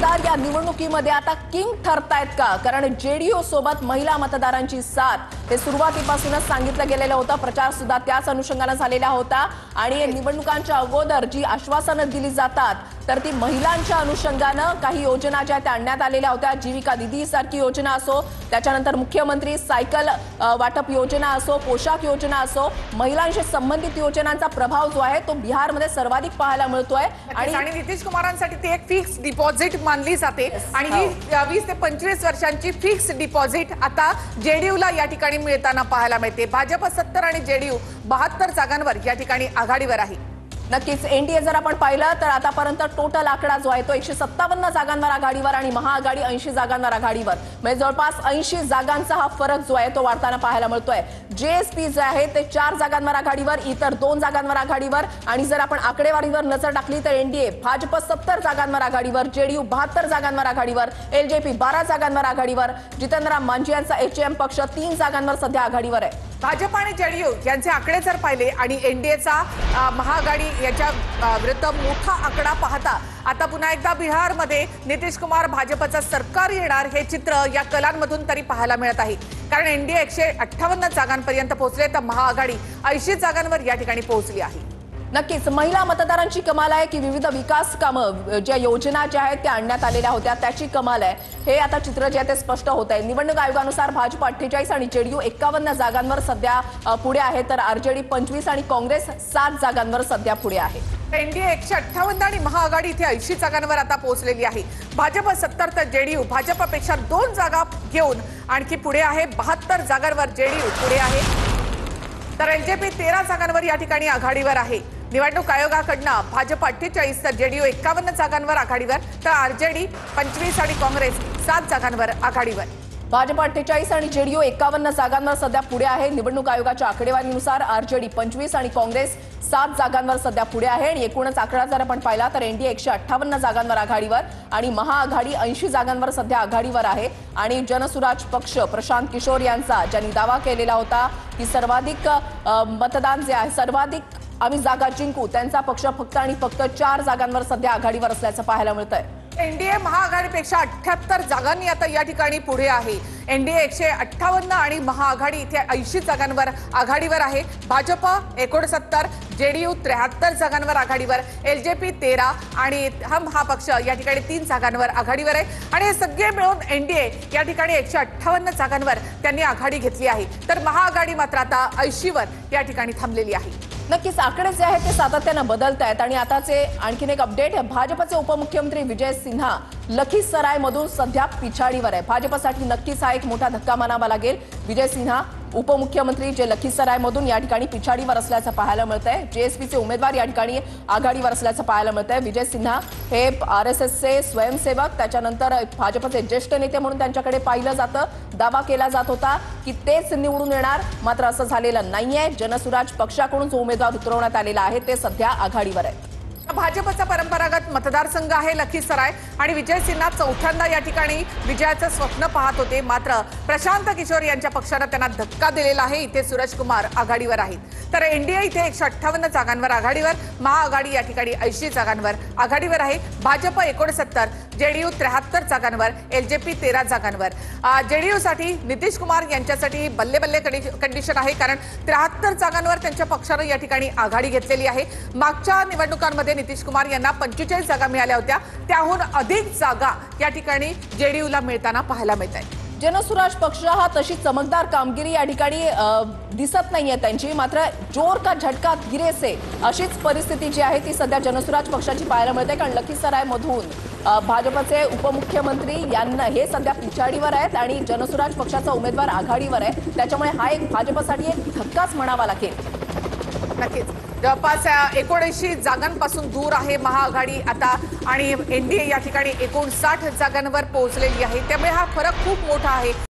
मतदार या निवडणुकीमध्ये आता किंग ठरतायत का? कारण जेडीयू सोबत महिला मतदारांची साथ हे सुरुवातीपासूनच सांगितलं गेलेलं होतं. प्रचार सुद्धा त्याच अनुषंगाने झालेला होता आणि निवडणुकांच्या अगोदर जी आश्वासनं दिली जातात तर ती महिलांच्या अनुषंगाने काही योजना ज्या त्या आणण्यात आलेल्या होत्या. जीविका दीदी सारखी योजना असो, त्याच्यानंतर मुख्यमंत्री सायकल वाटप योजना असो, पोशाख योजना असो, महिलांशी संबंधित योजनांचा प्रभाव जो आहे तो बिहारमध्ये सर्वाधिक पाहायला मिळतोय. आणि नितीश कुमारांसाठी ती एक फिक्स डिपॉझिट मानली जाते आणि ही 20 ते 25 वर्षांची फिक्स डिपॉझिट आता जेडीयूला या ठिकाणी मिळताना पाहायला मिळते. भाजप 70 आणि जेडीयू 72 जागांवर या ठिकाणी आघाडीवर आहे. नक्कीच एनडीए जर आपण पाहिलं तर आतापर्यंत टोटल आकडा जो आहे तो 157 जागांवर आघाडीवर आणि महाआघाडी 80 जागांवर आघाडीवर, म्हणजे जवळपास 80 जागांचा हा फरक जो आहे तो वाढताना पाहायला मिळतोय. जेएसपी जे आहे ते 4 जागांवर आघाडीवर, इतर 2 जागांवर आघाडीवर आणि जर आपण आकडेवारीवर नजर टाकली तर एनडीए भाजप 70 जागांवर आघाडीवर, जेडीयू 72 जागांवर आघाडीवर, एलजेपी 12 जागांवर आघाडीवर, जितेंद्रराम मांझी यांचा एचएम पक्ष 3 जागांवर सध्या आघाडीवर आहे. भाजप आणि जेडीयू यांचे आकडे जर पाहिले आणि एनडीएचा महाआघाडी याच्या विरुद्ध मोठा आकडा पाहता आता पुन्हा एकदा बिहारमध्ये नितीश कुमार भाजपचं सरकार येणार हे चित्र या कलांमधून तरी पाहायला मिळत आहे. कारण एनडीए 158 जागांपर्यंत पोहोचले तर महाआघाडी 80 जागांवर या ठिकाणी पोहोचली आहे. नक्कीच महिला मतदारांची कमाल आहे की विविध विकास कामं ज्या योजना ज्या आहेत त्या आणण्यात आलेल्या होत्या त्याची कमाल आहे. हे आता चित्र जे आहे ते स्पष्ट होत आहे. निवडणूक आयोगानुसार भाजप 48 आणि जेडीयू 51 जागांवर सध्या पुढे आहे तर आरजेडी 25 आणि काँग्रेस 7 जागांवर सध्या पुढे आहे. एनडीए 158 आणि महाआघाडी इथे 80 जागांवर आता पोहोचलेली आहे. भाजप 70 तर जेडीयू भाजपपेक्षा 2 जागा घेऊन आणखी पुढे आहे. 72 जागांवर जेडीयू पुढे आहे तर एलजेपी 13 जागांवर या ठिकाणी आघाडीवर आहे. निवडणूक आयोगाकडनं भाजप 48 तर जेडीयू 51 जागांवर आघाडीवर तर आरजेडी 25 आणि काँग्रेस 7 जागांवर आघाडीवर. भाजप 48 आणि जेडीयू 51 जागांवर सध्या पुढे आहे. निवडणूक आयोगाच्या आकडेवारीनुसार आरजेडी 25 आणि काँग्रेस 7 जागांवर सध्या पुढे आहे आणि एकूणच आकडा जर आपण पाहिला तर एनडीए 158 जागांवर आघाडीवर आणि महाआघाडी 80 जागांवर सध्या आघाडीवर आहे. आणि जनसुराज पक्ष प्रशांत किशोर यांचा ज्यांनी दावा केलेला होता की सर्वाधिक मतदान जे आहे सर्वाधिक आम्ही जागा जिंकू, त्यांचा पक्ष फक्त आणि फक्त 4 जागांवर सध्या आघाडीवर असल्याचं पाहायला मिळतंय. एनडीए महाआघाडीपेक्षा 78 जागांनी आता या ठिकाणी पुढे आहे. एनडीए 158 आणि महाआघाडी इथे 80 जागांवर आघाडीवर आहे. भाजप 69, जेडीयू 73 जागांवर आघाडीवर, एलजेपी 13 आणि हम हा पक्ष या ठिकाणी 3 जागांवर आघाडीवर आहे. आणि हे सगळे मिळून एनडीए या ठिकाणी 158 जागांवर त्यांनी आघाडी घेतली आहे तर महाआघाडी मात्र आता 80 वर या ठिकाणी थांबलेली आहे. नक्कीच आकडे जे आहेत ते सातत्यानं बदलत आहेत आणि आताचे आणखीन एक अपडेट, भाजपचे उपमुख्यमंत्री विजय सिन्हा लखीसरायमधून सध्या पिछाडीवर आहे. भाजपसाठी नक्कीच हा एक मोठा धक्का मानावा लागेल. विजय सिन्हा उपमुख्यमंत्री जे लखीसरायमधून या ठिकाणी पिछाडीवर असल्याचं पाहायला मिळतंय. जेएसपीचे उमेदवार या ठिकाणी आघाडीवर असल्याचं पाहायला मिळतंय. विजय सिन्हा हे आरएसएसचे स्वयंसेवक, त्याच्यानंतर भाजपचे ज्येष्ठ नेते म्हणून त्यांच्याकडे पाहिलं जातं. दावा केला जात होता की तेच निवडून येणार, मात्र असं झालेलं नाहीये. जनसुराज पक्षाकडून जो उमेदवार उतरवण्यात आलेला आहे ते सध्या आघाडीवर आहे. भाजपचा परंपरागत मतदारसंघ आहे लखीसराय आणि विजय सिन्हा चौथ्यांदा या ठिकाणी विजयाचं स्वप्न पाहत होते. मात्र प्रशांत किशोर यांच्या पक्षाने त्यांना धक्का दिलेला आहे. इथे सूरज कुमार आघाडीवर आहेत तर एनडीए इथे 158 जागांवर आघाडीवर, महाआघाडी या ठिकाणी 80 जागांवर आघाडीवर आहे. भाजप 69, जेडीयू 73 जागांवर, एलजेपी 13 जागांवर. जेडीयू साठी नितीश कुमार यांच्यासाठी बल्ले बल्ले कंडिशन आहे कारण 73 जागांवर त्यांच्या पक्षाने या ठिकाणी आघाडी घेतलेली आहे. मागच्या निवडणुकांमध्ये नितीश कुमार यांना 45 जागा मिळाल्या होत्या, त्याहून अधिक जागा या ठिकाणी जेडीयूला मिळताना पाहायला मिळत आहे. जनसुराज पक्ष हा तशी चमकदार कामगिरी या ठिकाणी दिसत नाहीये त्यांची, मात्र जोर का झटका धीरे से अशीच परिस्थिती जी आहे ती सध्या जनसुराज पक्षाची पाहायला मिळते. कारण लखीसरायमधून भाजपचे उपमुख्यमंत्री यांना हे सध्या पिछाडीवर आहेत आणि जनसुराज पक्षाचा उमेदवार आघाडीवर आहे. त्याच्यामुळे हा एक भाजपसाठी एक धक्काच म्हणावा लागेल. नक्कीच जवळपास 79 जागांपासून दूर आहे महाआघाडी आता आणि एनडीए या ठिकाणी 59 जागांवर पोहोचलेली आहे. त्यामुळे हा फरक खूप मोठा आहे.